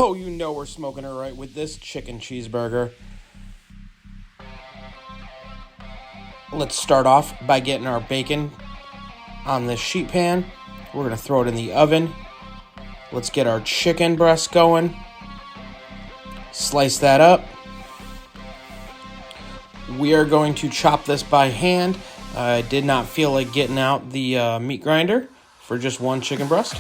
Oh, you know we're smoking it right with this chicken cheeseburger. Let's start off by getting our bacon on this sheet pan. We're going to throw it in the oven. Let's get our chicken breast going. Slice that up. We are going to chop this by hand. I did not feel like getting out the meat grinder for just one chicken breast.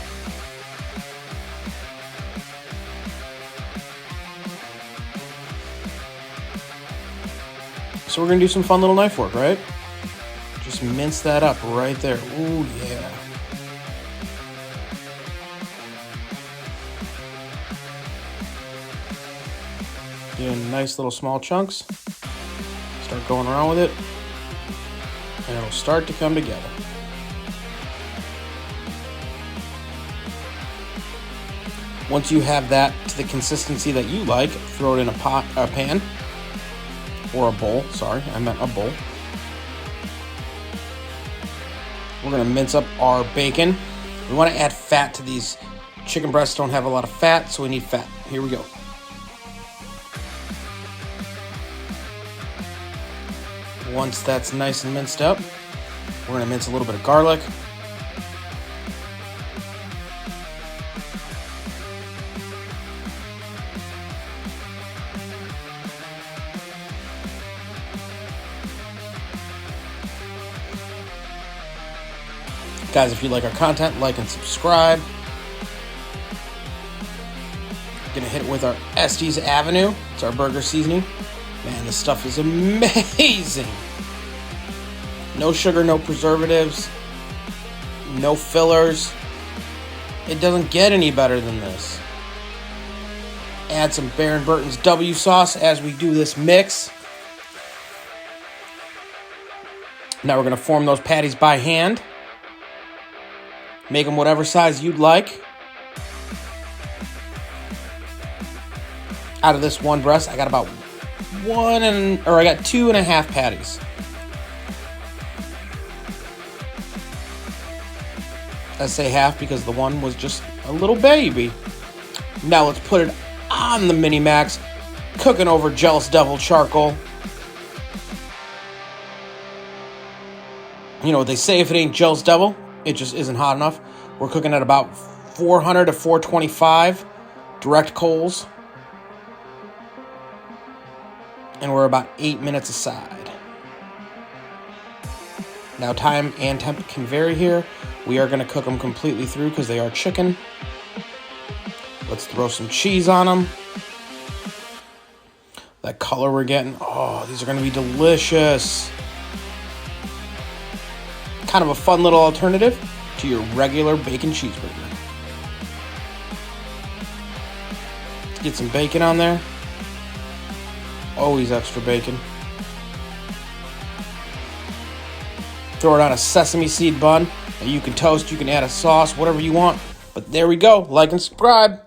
So we're going to do some fun little knife work, right? Just mince that up right there. Ooh, yeah. Doing nice little small chunks. Start going around with it. And it'll start to come together. Once you have that to the consistency that you like, throw it in a pan. Or a bowl, sorry, I meant a bowl. We're gonna mince up our bacon. We wanna add fat to these. Chicken breasts don't have a lot of fat, so we need fat. Here we go. Once that's nice and minced up, we're gonna mince a little bit of garlic. Guys, if you like our content, like and subscribe. Gonna hit it with our Estes Avenue. It's our burger seasoning. Man, this stuff is amazing. No sugar, no preservatives, no fillers. It doesn't get any better than this. Add some Baron Burton's W sauce as we do this mix. Now we're gonna form those patties by hand. Make them whatever size you'd like. Out of this one breast, I got about 2.5 patties. I say half because the one was just a little baby. Now let's put it on the Mini Max, cooking over Jealous Devil charcoal. You know what they say, if it ain't Jealous Devil, it just isn't hot enough. We're cooking at about 400 to 425 direct coals. And we're about 8 minutes aside. Now time and temp can vary here. We are going to cook them completely through because they are chicken. Let's throw some cheese on them. That color we're getting, oh, these are going to be delicious. Kind of a fun little alternative to your regular bacon cheeseburger. Let's get some bacon on there. Always extra bacon. Throw it on a sesame seed bun that you can toast. You can add a sauce, whatever you want. But there we go. Like and subscribe.